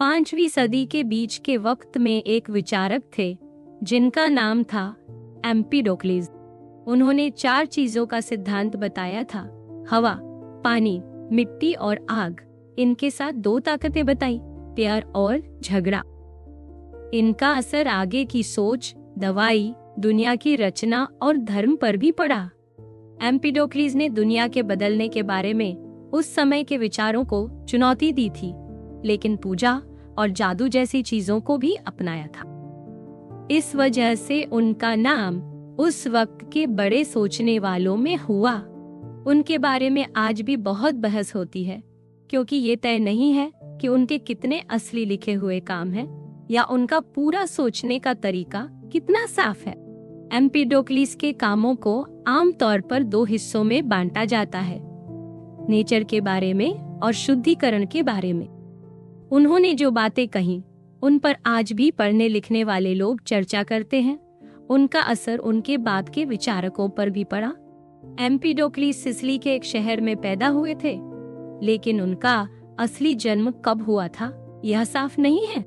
5वीं सदी के बीच के वक्त में एक विचारक थे जिनका नाम था एम्पीडोक्लीज। उन्होंने 4 चीजों का सिद्धांत बताया था, हवा, पानी, मिट्टी और आग। इनके साथ 2 ताकतें बताई, प्यार और झगड़ा। इनका असर आगे की सोच, दवाई, दुनिया की रचना और धर्म पर भी पड़ा। एम्पीडोक्लीज ने दुनिया के बदलने के बारे में उस समय के विचारों को चुनौती दी थी, लेकिन पूजा और जादू जैसी चीजों को भी अपनाया था। इस वजह से उनका नाम उस वक्त के बड़े सोचने वालों में हुआ। उनके बारे में आज भी बहुत बहस होती है, क्योंकि ये तय नहीं है कि उनके कितने असली लिखे हुए काम हैं या उनका पूरा सोचने का तरीका कितना साफ है। एम्पीडोक्लीज के कामों को आमतौर पर 2 हिस्सों में बांटा जाता है, नेचर के बारे में और शुद्धिकरण के बारे में। उन्होंने जो बातें कही उन पर आज भी पढ़ने लिखने वाले लोग चर्चा करते हैं। उनका असर उनके बाद के विचारकों पर भी पड़ा। एम्पीडोक्लीज सिसिली के एक शहर में पैदा हुए थे, लेकिन उनका असली जन्म कब हुआ था यह साफ नहीं है।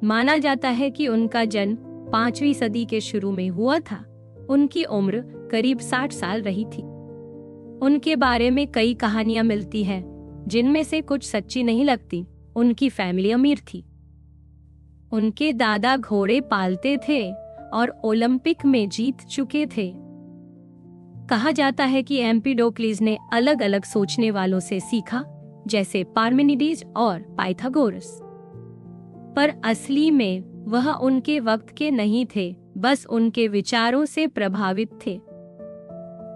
माना जाता है कि उनका जन्म 5वीं सदी के शुरू में हुआ था। उनकी उम्र करीब 60 साल रही थी। उनके बारे में कई कहानियां मिलती हैं, जिनमें से कुछ सच्ची नहीं लगती। उनकी फैमिली अमीर थी। उनके दादा घोड़े पालते थे और ओलंपिक में जीत चुके थे। कहा जाता है कि एम्पीडोक्लीज ने अलग अलग सोचने वालों से सीखा, जैसे पार्मेनिडीज और पाइथागोरस। पर असली में वह उनके वक्त के नहीं थे, बस उनके विचारों से प्रभावित थे।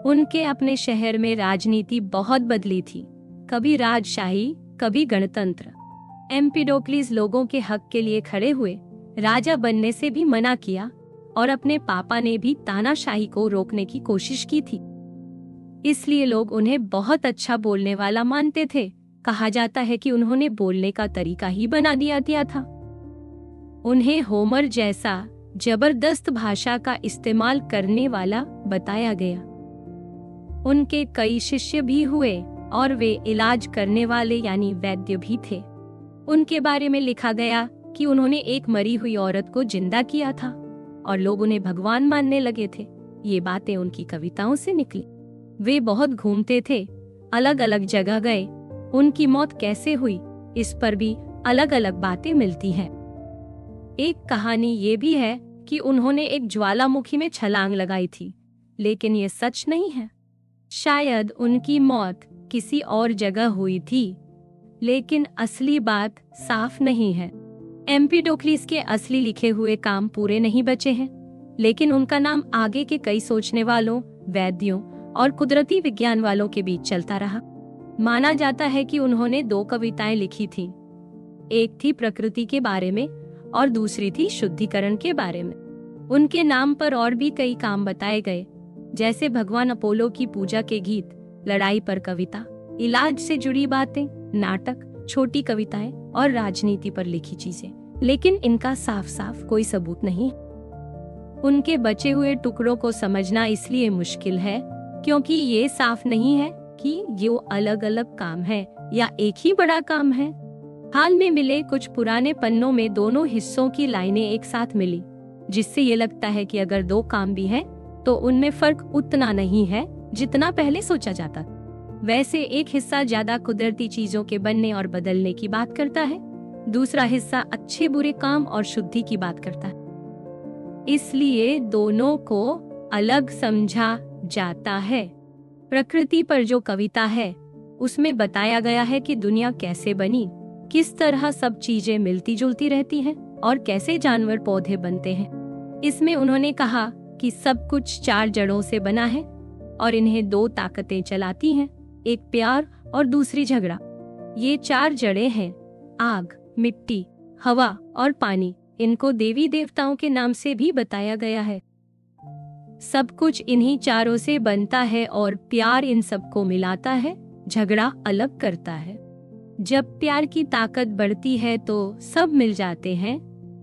उनके अपने शहर में राजनीति बहुत बदली थी, कभी राजशाही, कभी गणतंत्र। एम्पीडोक्लीज लोगों के हक के लिए खड़े हुए, राजा बनने से भी मना किया और अपने पापा ने भी तानाशाही को रोकने की कोशिश की थी। इसलिए लोग उन्हें बहुत अच्छा बोलने वाला मानते थे। कहा जाता है कि उन्होंने बोलने का तरीका ही बना दिया था। उन्हें होमर जैसा जबरदस्त भाषा का इस्तेमाल करने वाला बताया गया। उनके कई शिष्य भी हुए और वे इलाज करने वाले यानी वैद्य भी थे। उनके बारे में लिखा गया कि उन्होंने एक मरी हुई औरत को जिंदा किया था और लोग उन्हें भगवान मानने लगे थे। ये बातें उनकी कविताओं से निकली। वे बहुत घूमते थे, अलग अलग जगह गए। उनकी मौत कैसे हुई, इस पर भी अलग अलग बातें मिलती हैं। एक कहानी ये भी है कि उन्होंने एक ज्वालामुखी में छलांग लगाई थी, लेकिन ये सच नहीं है। शायद उनकी मौत किसी और जगह हुई थी, लेकिन असली बात साफ नहीं है। एम्पीडोक्लीज के असली लिखे हुए काम पूरे नहीं बचे हैं, लेकिन उनका नाम आगे के कई सोचने वालों, वैद्यों और कुदरती विज्ञान वालों के बीच चलता रहा। माना जाता है कि उन्होंने 2 कविताएं लिखी थीं। एक थी प्रकृति के बारे में और दूसरी थी शुद्धिकरण के बारे में। उनके नाम पर और भी कई काम बताए गए, जैसे भगवान अपोलो की पूजा के गीत, लड़ाई पर कविता, इलाज से जुड़ी बातें, नाटक, छोटी कविताएं और राजनीति पर लिखी चीजें, लेकिन इनका साफ साफ कोई सबूत नहीं। उनके बचे हुए टुकड़ों को समझना इसलिए मुश्किल है क्योंकि ये साफ नहीं है कि ये अलग अलग काम है या एक ही बड़ा काम है। हाल में मिले कुछ पुराने पन्नों में दोनों हिस्सों की लाइनें एक साथ मिली, जिससे ये लगता है कि अगर 2 काम भी हैं, तो उनमें फर्क उतना नहीं है जितना पहले सोचा जाता था। वैसे एक हिस्सा ज्यादा कुदरती चीजों के बनने और बदलने की बात करता है, दूसरा हिस्सा अच्छे बुरे काम और शुद्धि की बात करता है। इसलिए दोनों को अलग समझा जाता है। प्रकृति पर जो कविता है उसमें बताया गया है कि दुनिया कैसे बनी, किस तरह सब चीजें मिलती जुलती रहती हैं और कैसे जानवर पौधे बनते हैं। इसमें उन्होंने कहा कि सब कुछ 4 जड़ों से बना है और इन्हें 2 ताकतें चलाती हैं, एक प्यार और दूसरी झगड़ा। ये 4 जड़ें हैं, आग, मिट्टी, हवा और पानी। इनको देवी देवताओं के नाम से भी बताया गया है। सब कुछ इन्हीं 4 से बनता है और प्यार इन सबको मिलाता है, झगड़ा अलग करता है। जब प्यार की ताकत बढ़ती है तो सब मिल जाते हैं,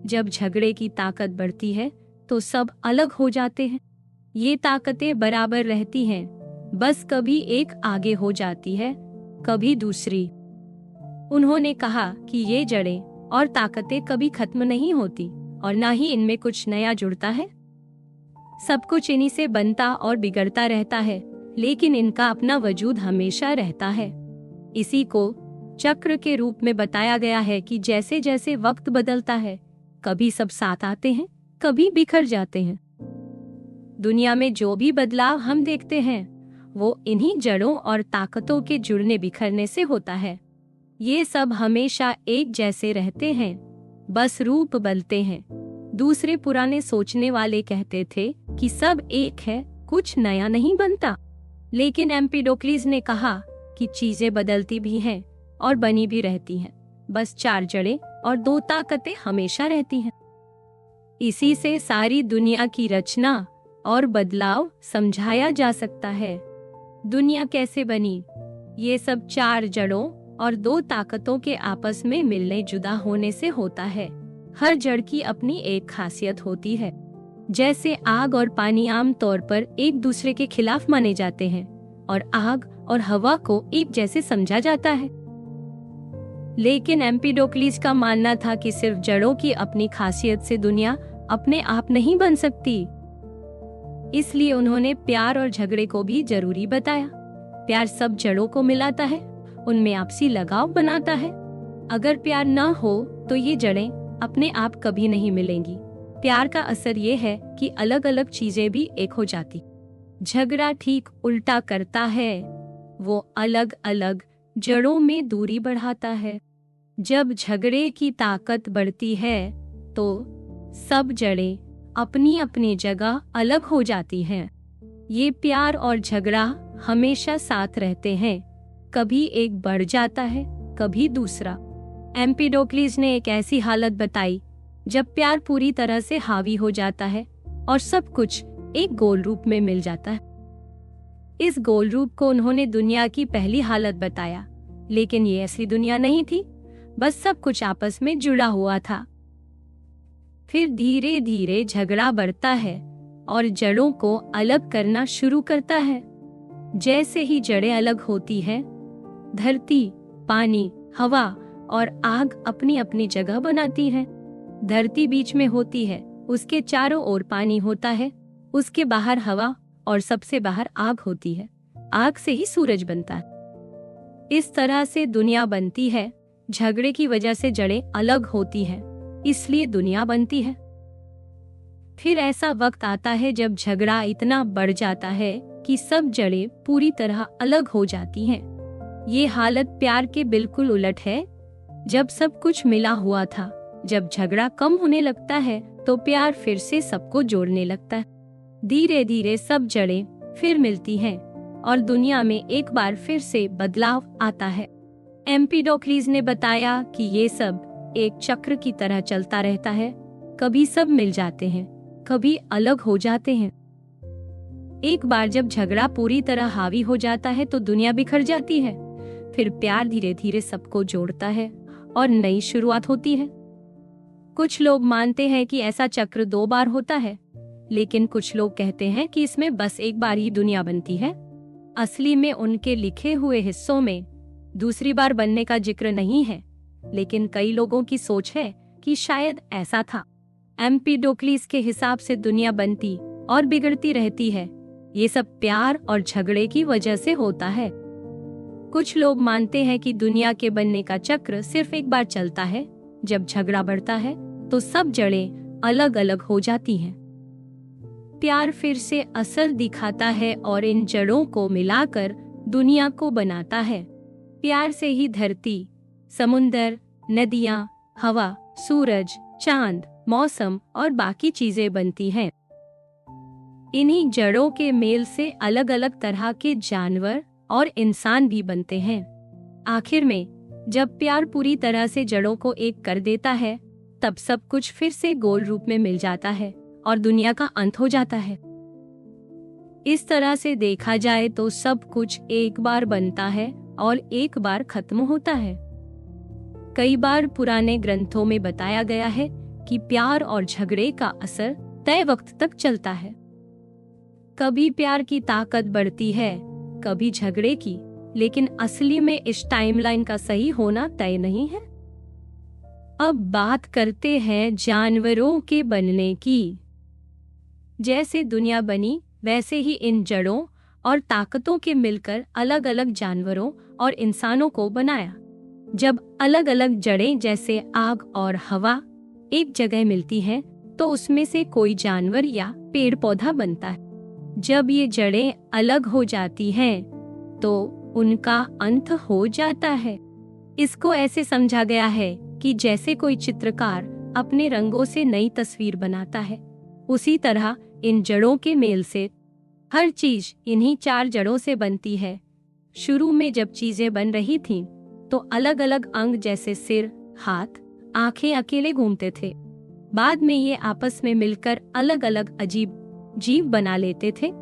जब झगड़े की ताकत बढ़ती है तो सब अलग हो जाते हैं। ये ताकतें बराबर रहती हैं, बस कभी एक आगे हो जाती है, कभी दूसरी। उन्होंने कहा कि ये जड़ें और ताकतें कभी खत्म नहीं होती और ना ही इनमें कुछ नया जुड़ता है। सब कुछ इन्हीं से बनता और बिगड़ता रहता है, लेकिन इनका अपना वजूद हमेशा रहता है। इसी को चक्र के रूप में बताया गया है कि जैसे जैसे वक्त बदलता है, कभी सब साथ आते हैं, कभी बिखर जाते हैं। दुनिया में जो भी बदलाव हम देखते हैं वो इन्हीं जड़ों और ताकतों के जुड़ने बिखरने से होता है। ये सब हमेशा एक जैसे रहते हैं, बस रूप बदलते हैं। दूसरे पुराने सोचने वाले कहते थे कि सब एक है, कुछ नया नहीं बनता, लेकिन एम्पीडोक्लीज ने कहा कि चीजें बदलती भी हैं और बनी भी रहती हैं, बस 4 जड़ें और 2 ताकतें हमेशा रहती हैं। इसी से सारी दुनिया की रचना और बदलाव समझाया जा सकता है। दुनिया कैसे बनी? ये सब 4 जड़ों और 2 ताकतों के आपस में मिलने जुदा होने से होता है। हर जड़ की अपनी एक खासियत होती है। जैसे आग और पानी आम तौर पर एक दूसरे के खिलाफ माने जाते हैं और आग और हवा को एक जैसे समझा जाता है, लेकिन एम्पीडोक्लीज का मानना था कि सिर्फ जड़ों की अपनी खासियत से दुनिया अपने आप नहीं बन सकती। इसलिए उन्होंने प्यार और झगड़े को भी जरूरी बताया। प्यार सब जड़ों को मिलाता है, उनमें आपसी लगाव बनाता है। अगर प्यार न हो तो ये जड़ें अपने आप कभी नहीं मिलेंगी। प्यार का असर ये है कि अलग अलग चीजें भी एक हो जाती। झगड़ा ठीक उल्टा करता है, वो अलग अलग जड़ों में दूरी बढ़ाता है। जब झगड़े की ताकत बढ़ती है तो सब जड़ें अपनी अपनी जगह अलग हो जाती हैं। ये प्यार और झगड़ा हमेशा साथ रहते हैं, कभी एक बढ़ जाता है, कभी दूसरा। एम्पीडोक्लीज ने एक ऐसी हालत बताई जब प्यार पूरी तरह से हावी हो जाता है और सब कुछ एक गोल रूप में मिल जाता है। इस गोल रूप को उन्होंने दुनिया की पहली हालत बताया, लेकिन ये असली दुनिया नहीं थी, बस सब कुछ आपस में जुड़ा हुआ था। फिर धीरे धीरे झगड़ा बढ़ता है और जड़ों को अलग करना शुरू करता है। जैसे ही जड़ें अलग होती हैं, धरती, पानी, हवा और आग अपनी अपनी जगह बनाती हैं। धरती बीच में होती है, उसके चारों ओर पानी होता है, उसके बाहर हवा और सबसे बाहर आग होती है। आग से ही सूरज बनता है। इस तरह से दुनिया बनती है। झगड़े की वजह से जड़ें अलग होती हैं, इसलिए दुनिया बनती है। फिर ऐसा वक्त आता है जब झगड़ा इतना बढ़ जाता है कि सब जड़ें पूरी तरह अलग हो जाती हैं। ये हालत प्यार के बिल्कुल उलट है। जब सब कुछ मिला हुआ था, जब झगड़ा कम होने लगता है तो प्यार फिर से सबको जोड़ने लगता है। धीरे धीरे सब जड़ें फिर मिलती हैं और दुनिया में एक बार फिर से बदलाव आता है। एम्पीडोक्लीज ने बताया कि ये सब एक चक्र की तरह चलता रहता है। कभी सब मिल जाते हैं, कभी अलग हो जाते हैं। एक बार जब झगड़ा पूरी तरह हावी हो जाता है तो दुनिया बिखर जाती है। फिर प्यार धीरे धीरे सबको जोड़ता है और नई शुरुआत होती है। कुछ लोग मानते हैं कि ऐसा चक्र 2 बार होता है, लेकिन कुछ लोग कहते हैं कि इसमें बस एक बार ही दुनिया बनती है। असली में उनके लिखे हुए हिस्सों में दूसरी बार बनने का जिक्र नहीं है, लेकिन कई लोगों की सोच है कि शायद ऐसा था। एम्पीडोक्लीज के हिसाब से दुनिया बनती और बिगड़ती रहती है। ये सब प्यार और झगड़े की वजह से होता है। कुछ लोग मानते हैं कि दुनिया के बनने का चक्र सिर्फ एक बार चलता है। जब झगड़ा बढ़ता है तो सब जड़ें अलग अलग हो जाती हैं। प्यार फिर से असर दिखाता है और इन जड़ों को मिलाकर दुनिया को बनाता है। प्यार से ही धरती, समुंदर, नदियाँ, हवा, सूरज, चांद, मौसम और बाकी चीजें बनती हैं। इन्हीं जड़ों के मेल से अलग अलग तरह के जानवर और इंसान भी बनते हैं। आखिर में जब प्यार पूरी तरह से जड़ों को एक कर देता है, तब सब कुछ फिर से गोल रूप में मिल जाता है और दुनिया का अंत हो जाता है। इस तरह से देखा जाए तो सब कुछ एक बार बनता है और एक बार खत्म होता है। कई बार पुराने ग्रंथों में बताया गया है कि प्यार और झगड़े का असर तय वक्त तक चलता है। कभी प्यार की ताकत बढ़ती है, कभी झगड़े की, लेकिन असली में इस टाइमलाइन का सही होना तय नहीं है। अब बात करते हैं जानवरों के बनने की। जैसे दुनिया बनी वैसे ही इन जड़ों और ताकतों के मिलकर अलग अलग जानवरों और इंसानों को बनाया। जब अलग अलग जड़ें जैसे आग और हवा एक जगह मिलती हैं, तो उसमें से कोई जानवर या पेड़ पौधा बनता है। जब ये जड़ें अलग हो जाती हैं, तो उनका अंत हो जाता है। इसको ऐसे समझा गया है कि जैसे कोई चित्रकार अपने रंगों से नई तस्वीर बनाता है, उसी तरह इन जड़ों के मेल से हर चीज इन्हीं 4 जड़ों से बनती है। शुरू में जब चीजें बन रही थीं, तो अलग अलग अंग जैसे सिर, हाथ, आंखें अकेले घूमते थे। बाद में ये आपस में मिलकर अलग अलग अजीब जीव बना लेते थे,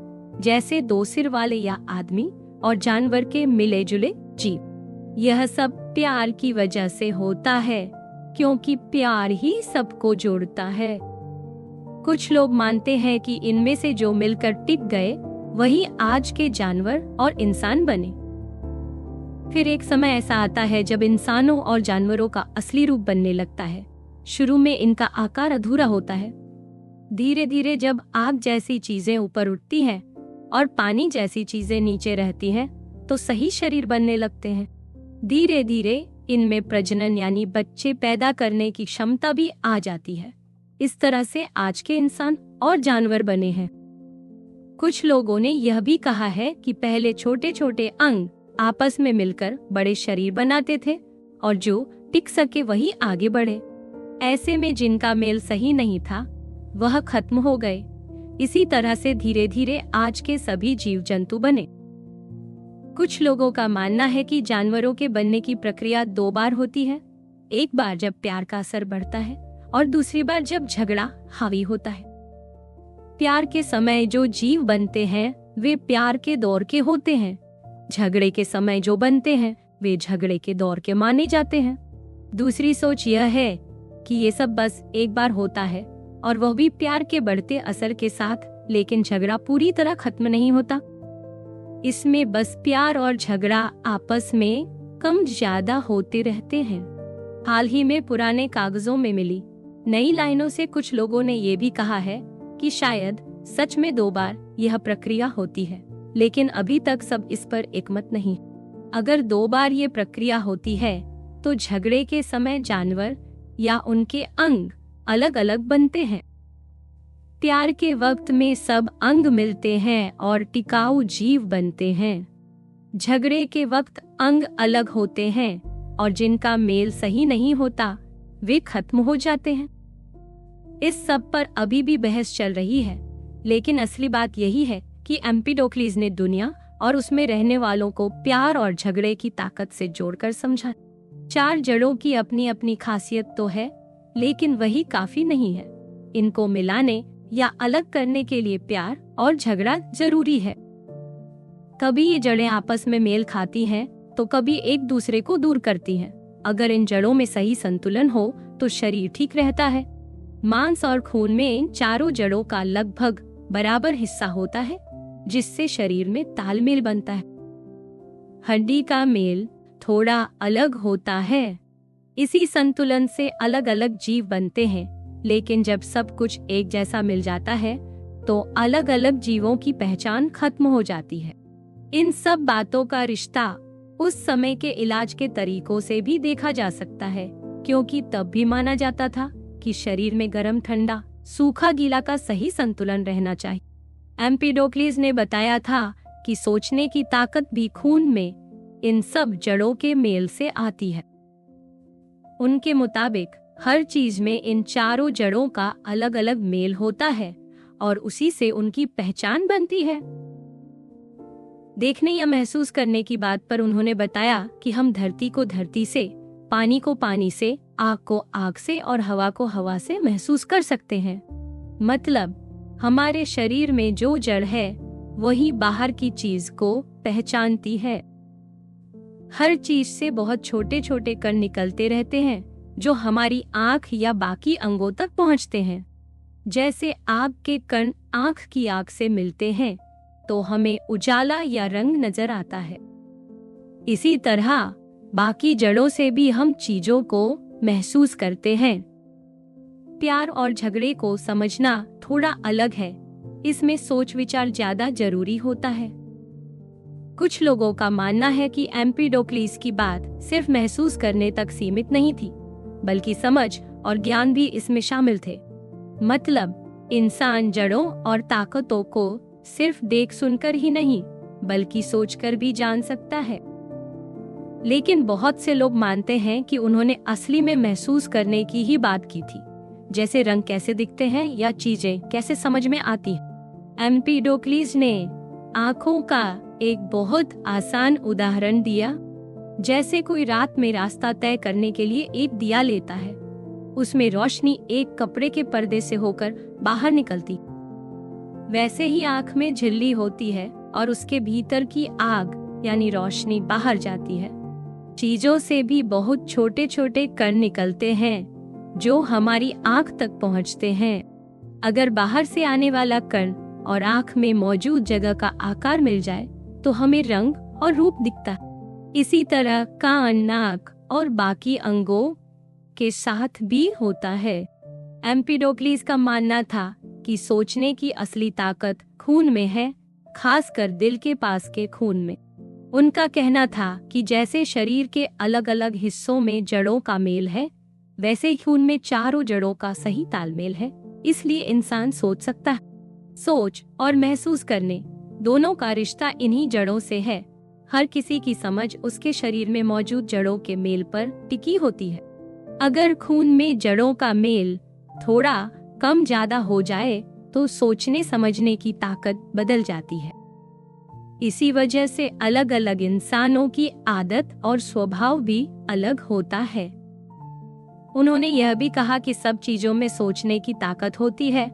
जैसे 2 सिर वाले या आदमी और जानवर के मिले जुले जीव। यह सब प्यार की वजह से होता है, क्योंकि प्यार ही सबको जोड़ता है। कुछ लोग मानते हैं कि इनमें से जो मिलकर टिक गए वही आज के जानवर और इंसान बने। फिर एक समय ऐसा आता है जब इंसानों और जानवरों का असली रूप बनने लगता है। शुरू में इनका आकार अधूरा होता है। धीरे धीरे जब आग जैसी चीजें ऊपर उठती हैं और पानी जैसी चीजें नीचे रहती हैं, तो सही शरीर बनने लगते हैं। धीरे धीरे इनमें प्रजनन यानी बच्चे पैदा करने की क्षमता भी आ जाती है। इस तरह से आज के इंसान और जानवर बने हैं। कुछ लोगों ने यह भी कहा है कि पहले छोटे छोटे अंग आपस में मिलकर बड़े शरीर बनाते थे, और जो टिक सके वही आगे बढ़े। ऐसे में जिनका मेल सही नहीं था वह खत्म हो गए। इसी तरह से धीरे धीरे आज के सभी जीव जंतु बने। कुछ लोगों का मानना है कि जानवरों के बनने की प्रक्रिया 2 बार होती है। एक बार जब प्यार का असर बढ़ता है, और दूसरी बार जब झगड़ा हावी होता है। प्यार के समय जो जीव बनते हैं वे प्यार के दौर के होते हैं। झगड़े के समय जो बनते हैं वे झगड़े के दौर के माने जाते हैं। दूसरी सोच यह है कि ये सब बस एक बार होता है, और वह भी प्यार के बढ़ते असर के साथ, लेकिन झगड़ा पूरी तरह खत्म नहीं होता। इसमें बस प्यार और झगड़ा आपस में कम ज्यादा होते रहते हैं। हाल ही में पुराने कागजों में मिली नई लाइनों से कुछ लोगों ने ये भी कहा है कि शायद सच में 2 बार यह प्रक्रिया होती है, लेकिन अभी तक सब इस पर एकमत नहीं। अगर 2 बार ये प्रक्रिया होती है, तो झगड़े के समय जानवर या उनके अंग अलग अलग बनते हैं। प्यार के वक्त में सब अंग मिलते हैं और टिकाऊ जीव बनते हैं। झगड़े के वक्त अंग अलग होते हैं, और जिनका मेल सही नहीं होता वे खत्म हो जाते हैं। इस सब पर अभी भी बहस चल रही है, लेकिन असली बात यही है कि एम्पीडोक्लीज ने दुनिया और उसमें रहने वालों को प्यार और झगड़े की ताकत से जोड़कर समझा। 4 जड़ों की अपनी अपनी खासियत तो है, लेकिन वही काफी नहीं है। इनको मिलाने या अलग करने के लिए प्यार और झगड़ा जरूरी है। कभी ये जड़ें आपस में मेल खाती हैं, तो कभी एक दूसरे को दूर करती हैं। अगर इन जड़ों में सही संतुलन हो तो शरीर ठीक रहता है। मांस और खून में इन 4 जड़ों का लगभग बराबर हिस्सा होता है, जिससे शरीर में तालमेल बनता है। हड्डी का मेल थोड़ा अलग होता है। इसी संतुलन से अलग अलग जीव बनते हैं, लेकिन जब सब कुछ एक जैसा मिल जाता है, तो अलग अलग जीवों की पहचान खत्म हो जाती है। इन सब बातों का रिश्ता उस समय के इलाज के तरीकों से भी देखा जा सकता है, क्योंकि तब भी माना जाता था कि शरीर में गर्म ठंडा, सूखा गीला का सही संतुलन रहना चाहिए। एम्पीडोक्लीज ने बताया था कि सोचने की ताकत भी खून में इन सब जड़ों के मेल से आती है। उनके मुताबिक हर चीज में इन 4 जड़ों का अलग अलग मेल होता है, और उसी से उनकी पहचान बनती है। देखने या महसूस करने की बात पर उन्होंने बताया कि हम धरती को धरती से, पानी को पानी से, आग को आग से और हवा को हवा से महसूस कर सकते हैं। मतलब हमारे शरीर में जो जड़ है वही बाहर की चीज को पहचानती है। हर चीज से बहुत छोटे छोटे कण निकलते रहते हैं, जो हमारी आँख या बाकी अंगों तक पहुँचते हैं। जैसे आग के कण आँख की आग से मिलते हैं, तो हमें उजाला या रंग नजर आता है। इसी तरह बाकी जड़ों से भी हम चीजों को महसूस करते हैं। प्यार और झगड़े को समझना थोड़ा अलग है, इसमें सोच विचार ज्यादा जरूरी होता है। कुछ लोगों का मानना है कि एम्पीडोक्लीस की बात सिर्फ महसूस करने तक सीमित नहीं थी, बल्कि समझ और ज्ञान भी इसमें शामिल थे। मतलब इंसान जड़ों और ताकतों को सिर्फ देख सुनकर ही नहीं, बल्कि सोचकर भी जान सकता है। लेकिन बहुत से लोग मानते हैं कि उन्होंने असली में महसूस करने की ही बात की थी, जैसे रंग कैसे दिखते हैं या चीजें कैसे समझ में आती हैं। एम्पीडोक्लीस ने आंखों का एक बहुत आसान उदाहरण दिया। जैसे कोई रात में रास्ता तय करने के लिए एक दिया लेता है, उसमें रोशनी एक कपड़े के पर्दे से होकर बाहर निकलती, वैसे ही आंख में झिल्ली होती है और उसके भीतर की आग यानी रोशनी बाहर जाती है। चीजों से भी बहुत छोटे छोटे कण निकलते हैं जो हमारी आंख तक पहुंचते हैं। अगर बाहर से आने वाला कण और आंख में मौजूद जगह का आकार मिल जाए तो हमें रंग और रूप दिखता है। इसी तरह कान, नाक और बाकी अंगों के साथ भी होता है। एम्पीडोक्लीस का मानना था कि सोचने की असली ताकत खून में है, खासकर दिल के पास के खून में। उनका कहना था कि जैसे शरीर के अलग अलग हिस्सों में जड़ों का मेल है, वैसे ही खून में चारों जड़ों का सही तालमेल है, इसलिए इंसान सोच सकता है। सोच और महसूस करने दोनों का रिश्ता इन्हीं जड़ों से है। हर किसी की समझ उसके शरीर में मौजूद जड़ों के मेल पर टिकी होती है। अगर खून में जड़ों का मेल थोड़ा कम ज्यादा हो जाए तो सोचने समझने की ताकत बदल जाती है। इसी वजह से अलग अलग इंसानों की आदत और स्वभाव भी अलग होता है। उन्होंने यह भी कहा कि सब चीजों में सोचने की ताकत होती है,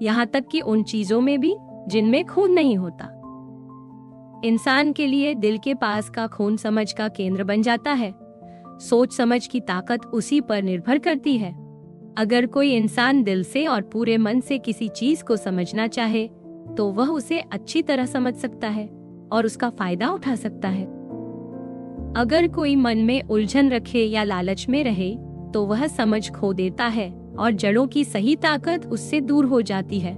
यहाँ तक कि उन चीजों में भी जिनमें खून नहीं होता। इंसान के लिए दिल के पास का खून समझ का केंद्र बन जाता है। सोच समझ की ताकत उसी पर निर्भर करती है। अगर कोई इंसान दिल से और पूरे मन से किसी चीज को समझना चाहे तो वह उसे अच्छी तरह समझ सकता है और उसका फायदा उठा सकता है। अगर कोई मन में उलझन रखे या लालच में रहे तो वह समझ खो देता है और जड़ों की सही ताकत उससे दूर हो जाती है।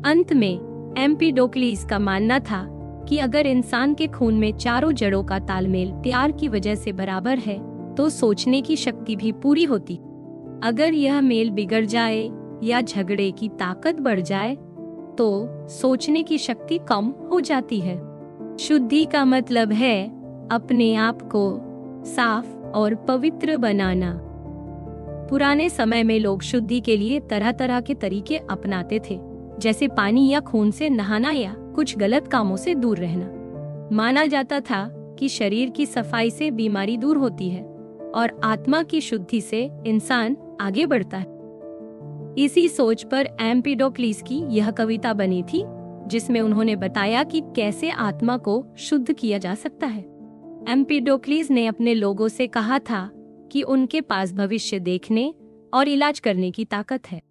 अंत में एम्पीडोक्लीस का मानना था कि अगर इंसान के खून में चारों जड़ों का तालमेल प्यार की वजह से बराबर है तो सोचने की शक्ति भी पूरी होती। अगर यह मेल बिगड़ जाए या झगड़े की ताकत बढ़ जाए तो सोचने की शक्ति कम हो जाती है। शुद्धि का मतलब है अपने आप को साफ और पवित्र बनाना। पुराने समय में लोग शुद्धि के लिए तरह तरह के तरीके अपनाते थे, जैसे पानी या खून से नहाना या कुछ गलत कामों से दूर रहना। माना जाता था कि शरीर की सफाई से बीमारी दूर होती है और आत्मा की शुद्धि से इंसान आगे बढ़ता है। इसी सोच पर एम्पीडोक्लीस की यह कविता बनी थी, जिसमें उन्होंने बताया कि कैसे आत्मा को शुद्ध किया जा सकता है। एम्पीडोक्लीस ने अपने लोगों से कहा था कि उनके पास भविष्य देखने और इलाज करने की ताकत है।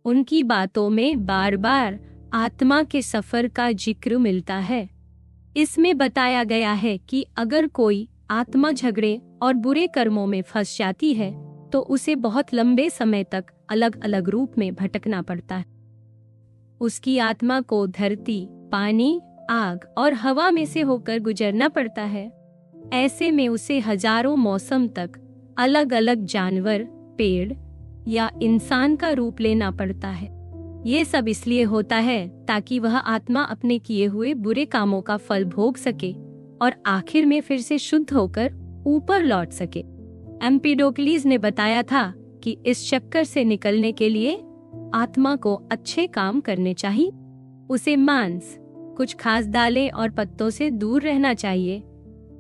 उनकी बातों में बार बार आत्मा के सफर का जिक्र मिलता है। इसमें बताया गया है कि अगर कोई आत्मा झगड़े और बुरे कर्मों में फंस जाती है तो उसे बहुत लंबे समय तक अलग अलग रूप में भटकना पड़ता है। उसकी आत्मा को धरती, पानी, आग और हवा में से होकर गुजरना पड़ता है। ऐसे में उसे हजारों मौसम तक अलग अलग जानवर, पेड़ या इंसान का रूप लेना पड़ता है। ये सब इसलिए होता है ताकि वह आत्मा अपने किए हुए बुरे कामों का फल भोग सके और आखिर में फिर से शुद्ध होकर ऊपर लौट सके। एम्पीडोक्लीस ने बताया था कि इस चक्कर से निकलने के लिए आत्मा को अच्छे काम करने चाहिए। उसे मांस, कुछ खास दालें और पत्तों से दूर रहना चाहिए।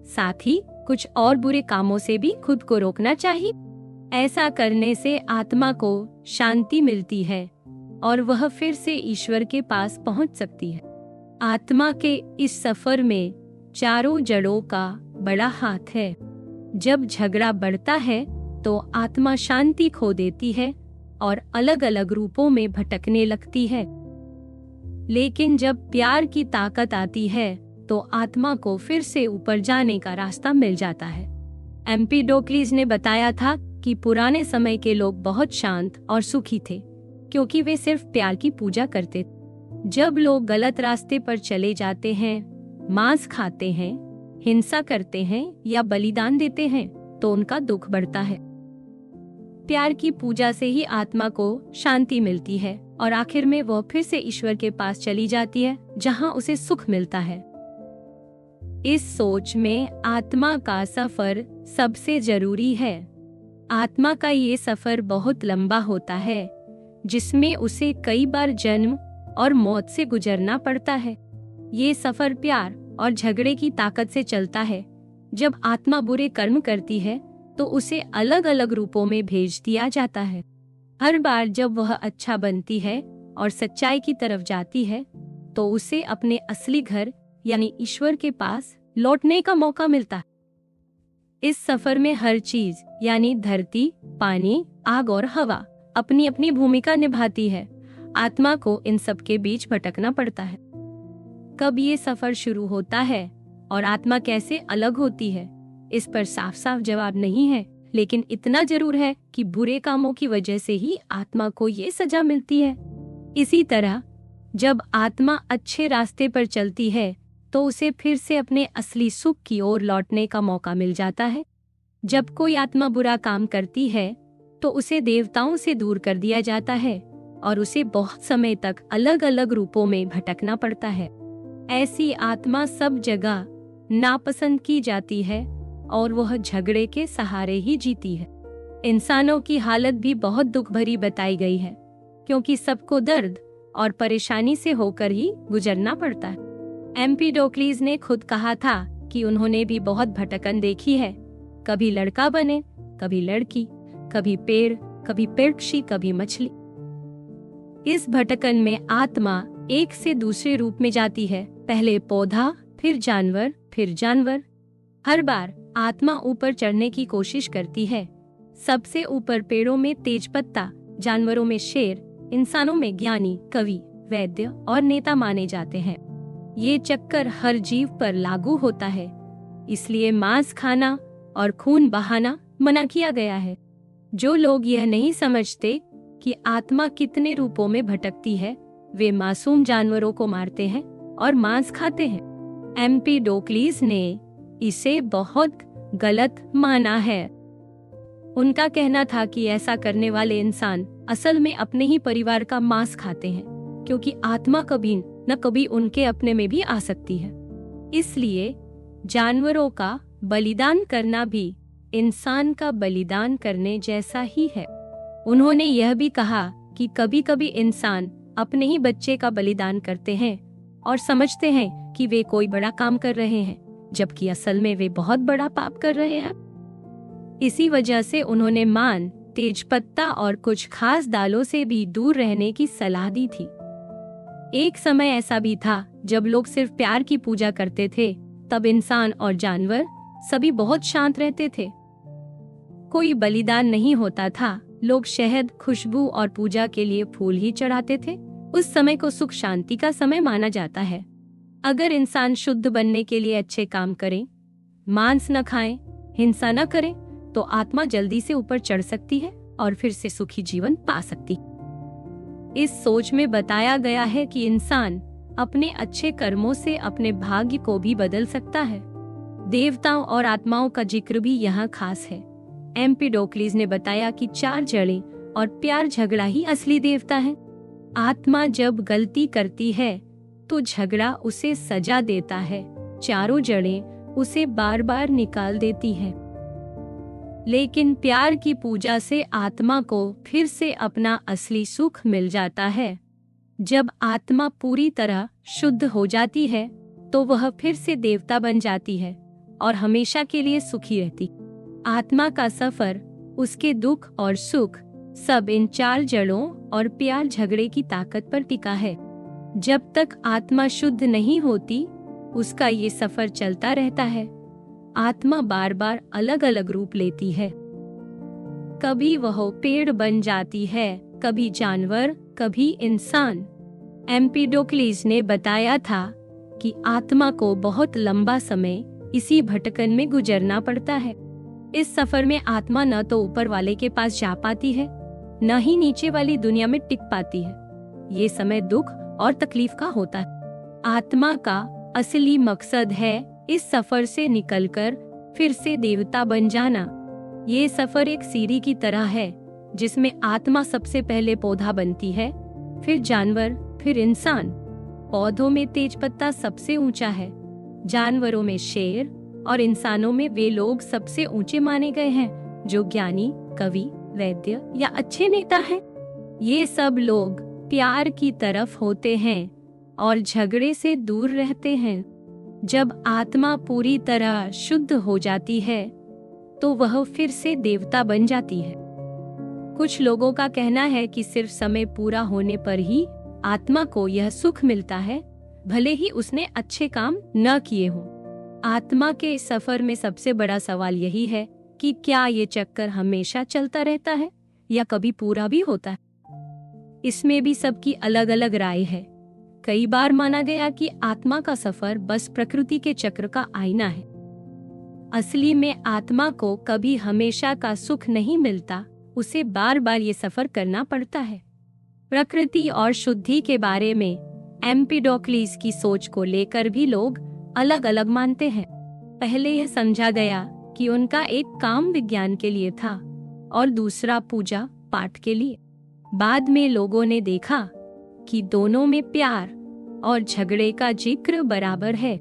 साथ ही कुछ और बुरे कामों से भी खुद को रोकना चाहिए। ऐसा करने से आत्मा को शांति मिलती है और वह फिर से ईश्वर के पास पहुंच सकती है। आत्मा के इस सफर में चारों जड़ों का बड़ा हाथ है। जब झगड़ा बढ़ता है तो आत्मा शांति खो देती है और अलग अलग रूपों में भटकने लगती है। लेकिन जब प्यार की ताकत आती है तो आत्मा को फिर से ऊपर जाने का रास्ता मिल जाता है। एम्पीडोक्लीस ने बताया था कि पुराने समय के लोग बहुत शांत और सुखी थे, क्योंकि वे सिर्फ प्यार की पूजा करते थे। जब लोग गलत रास्ते पर चले जाते हैं, मांस खाते हैं, हिंसा करते हैं या बलिदान देते हैं, तो उनका दुख बढ़ता है। प्यार की पूजा से ही आत्मा को शांति मिलती है और आखिर में वह फिर से ईश्वर के पास चली जाती है, जहां उसे सुख मिलता है। इस सोच में आत्मा का सफर सबसे जरूरी है। आत्मा का ये सफर बहुत लंबा होता है, जिसमें उसे कई बार जन्म और मौत से गुजरना पड़ता है। ये सफर प्यार और झगड़े की ताकत से चलता है। जब आत्मा बुरे कर्म करती है तो उसे अलग अलग रूपों में भेज दिया जाता है। हर बार जब वह अच्छा बनती है और सच्चाई की तरफ जाती है, तो उसे अपने असली घर यानी ईश्वर के पास लौटने का मौका मिलता है। इस सफर में हर चीज यानी धरती, पानी, आग और हवा अपनी अपनी भूमिका निभाती है। आत्मा को इन सब के बीच भटकना पड़ता है। कब ये सफर शुरू होता है और आत्मा कैसे अलग होती है, इस पर साफ साफ जवाब नहीं है, लेकिन इतना जरूर है कि बुरे कामों की वजह से ही आत्मा को ये सजा मिलती है। इसी तरह जब आत्मा अच्छे रास्ते पर चलती है तो उसे फिर से अपने असली सुख की ओर लौटने का मौका मिल जाता है। जब कोई आत्मा बुरा काम करती है तो उसे देवताओं से दूर कर दिया जाता है और उसे बहुत समय तक अलग अलग रूपों में भटकना पड़ता है। ऐसी आत्मा सब जगह नापसंद की जाती है और वह झगड़े के सहारे ही जीती है। इंसानों की हालत भी बहुत दुख भरी बताई गई है, क्योंकि सबको दर्द और परेशानी से होकर ही गुजरना पड़ता है। एम्पीडोक्लीज ने खुद कहा था कि उन्होंने भी बहुत भटकन देखी है। कभी लड़का बने, कभी लड़की, कभी पेड़, कभी पक्षी, कभी मछली। इस भटकन में आत्मा एक से दूसरे रूप में जाती है, पहले पौधा, फिर जानवर, फिर जानवर। हर बार आत्मा ऊपर चढ़ने की कोशिश करती है। सबसे ऊपर पेड़ों में तेजपत्ता, जानवरों में शेर, इंसानों में ज्ञानी, कवि, वैद्य और नेता माने जाते हैं। ये चक्कर हर जीव पर लागू होता है, इसलिए मांस खाना और खून बहाना मना किया गया है। जो लोग यह नहीं समझते कि आत्मा कितने रूपों में भटकती है, वे मासूम जानवरों को मारते हैं और मांस खाते हैं। एम्पीडोक्लीज ने इसे बहुत गलत माना है। उनका कहना था कि ऐसा करने वाले इंसान असल में अपने ही परिवार का मांस खाते हैं, क्योंकि आत्मा कभी न कभी उनके अपने में भी आ सकती है। इसलिए जानवरों का बलिदान करना भी इंसान का बलिदान करने जैसा ही है। उन्होंने यह भी कहा कि कभी कभी इंसान अपने ही बच्चे का बलिदान करते हैं और समझते हैं कि वे कोई बड़ा काम कर रहे हैं, जबकि असल में वे बहुत बड़ा पाप कर रहे हैं। इसी वजह से उन्होंने मान, तेजपत्ता और कुछ खास दालों से भी दूर रहने की सलाह दी थी। एक समय ऐसा भी था जब लोग सिर्फ प्यार की पूजा करते थे। तब इंसान और जानवर सभी बहुत शांत रहते थे। कोई बलिदान नहीं होता था। लोग शहद, खुशबू और पूजा के लिए फूल ही चढ़ाते थे। उस समय को सुख शांति का समय माना जाता है। अगर इंसान शुद्ध बनने के लिए अच्छे काम करें, मांस न खाएं, हिंसा न करें, तो आत्मा जल्दी से ऊपर चढ़ सकती है और फिर से सुखी जीवन पा सकती। इस सोच में बताया गया है कि इंसान अपने अच्छे कर्मों से अपने भाग्य को भी बदल सकता है। देवताओं और आत्माओं का जिक्र भी यहाँ खास है। एम्पीडोक्लीज ने बताया कि 4 जड़ें और प्यार, झगड़ा ही असली देवता है। आत्मा जब गलती करती है तो झगड़ा उसे सजा देता है, चारों जड़ें उसे बार बार निकाल देती है। लेकिन प्यार की पूजा से आत्मा को फिर से अपना असली सुख मिल जाता है। जब आत्मा पूरी तरह शुद्ध हो जाती है तो वह फिर से देवता बन जाती है और हमेशा के लिए सुखी रहती। आत्मा का सफर, उसके दुख और सुख सब इन 4 जड़ों और प्यार, झगड़े की ताकत पर टिका है। जब तक आत्मा शुद्ध नहीं होती, उसका ये सफर चलता रहता है। आत्मा बार बार अलग अलग रूप लेती है। कभी वह पेड़ बन जाती है, कभी जानवर, कभी इंसान। एम्पीडोक्लीज ने बताया था कि आत्मा को बहुत लंबा समय इसी भटकन में गुजरना पड़ता है। इस सफर में आत्मा न तो ऊपर वाले के पास जा पाती है, न ही नीचे वाली दुनिया में टिक पाती है। ये समय दुख और तकलीफ का होता है। आत्मा का असली मकसद है इस सफर से निकलकर फिर से देवता बन जाना। ये सफर एक सीढ़ी की तरह है जिसमें आत्मा सबसे पहले पौधा बनती है, फिर जानवर, फिर इंसान। पौधों में तेजपत्ता सबसे ऊंचा है, जानवरों में शेर और इंसानों में वे लोग सबसे ऊंचे माने गए हैं जो ज्ञानी, कवि, वैद्य या अच्छे नेता हैं। ये सब लोग प्यार की तरफ होते हैं और झगड़े से दूर रहते हैं। जब आत्मा पूरी तरह शुद्ध हो जाती है तो वह फिर से देवता बन जाती है। कुछ लोगों का कहना है कि सिर्फ समय पूरा होने पर ही आत्मा को यह सुख मिलता है, भले ही उसने अच्छे काम न किए हों। आत्मा के सफर में सबसे बड़ा सवाल यही है कि क्या ये चक्कर हमेशा चलता रहता है या कभी पूरा भी होता है। इसमें भी सबकी अलग अलग राय है। कई बार माना गया कि आत्मा का सफर बस प्रकृति के चक्र का आईना है। असली में आत्मा को कभी हमेशा का सुख नहीं मिलता, उसे बार बार ये सफर करना पड़ता है। प्रकृति और शुद्धि के बारे में एम्पीडोक्लीस की सोच को लेकर भी लोग अलग अलग मानते हैं। पहले यह समझा गया कि उनका एक काम विज्ञान के लिए था और दूसरा पूजा पाठ के लिए। बाद में लोगों ने देखा कि दोनों में प्यार और झगड़े का जिक्र बराबर है।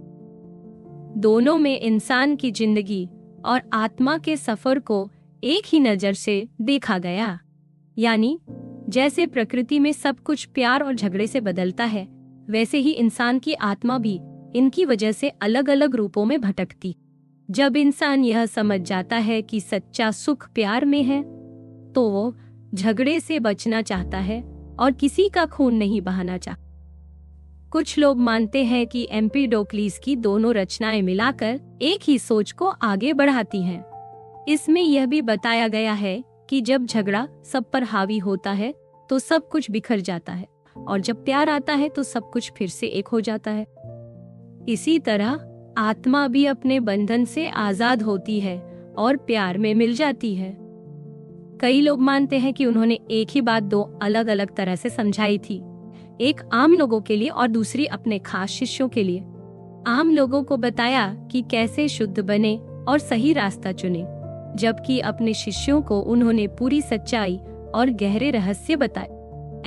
दोनों में इंसान की जिंदगी और आत्मा के सफर को एक ही नजर से देखा गया। यानी जैसे प्रकृति में सब कुछ प्यार और झगड़े से बदलता है, वैसे ही इंसान की आत्मा भी इनकी वजह से अलग अलग रूपों में भटकती। जब इंसान यह समझ जाता है कि सच्चा सुख प्यार में है, तो वो झगड़े से बचना चाहता है और किसी का खून नहीं बहाना चाहता। कुछ लोग मानते हैं कि एम्पीडोक्लीस की दोनों रचनाएं मिलाकर एक ही सोच को आगे बढ़ाती हैं। इसमें यह भी बताया गया है कि जब झगड़ा सब पर हावी होता है तो सब कुछ बिखर जाता है, और जब प्यार आता है तो सब कुछ फिर से एक हो जाता है। इसी तरह आत्मा भी अपने बंधन से आजाद होती है और प्यार में मिल जाती है। कई लोग मानते हैं कि उन्होंने एक ही बात दो अलग अलग तरह से समझाई थी, एक आम लोगों के लिए और दूसरी अपने खास शिष्यों के लिए। आम लोगों को बताया कि कैसे शुद्ध बने और सही रास्ता चुने, जबकि अपने शिष्यों को उन्होंने पूरी सच्चाई और गहरे रहस्य बताए।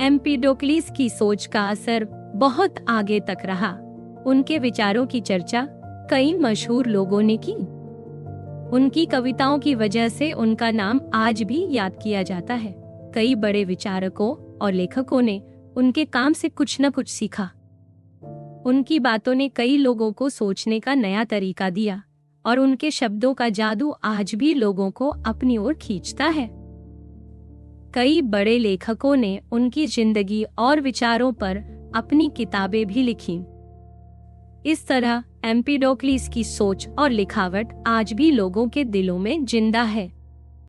एम्पीडोक्लीस की सोच का असर बहुत आगे तक रहा। उनके विचारों की चर्चा कई मशहूर लोगों ने की। उनकी कविताओं की वजह से उनका नाम आज भी याद किया जाता है। कई बड़े विचारकों और लेखकों ने उनके काम से कुछ न कुछ सीखा। उनकी बातों ने कई लोगों को सोचने का नया तरीका दिया और उनके शब्दों का जादू आज भी लोगों को अपनी ओर खींचता है। कई बड़े लेखकों ने उनकी जिंदगी और विचारों पर अपनी किताबें भी लिखी। इस तरह एम्पीडोक्लीस की सोच और लिखावट आज भी लोगों के दिलों में जिंदा है।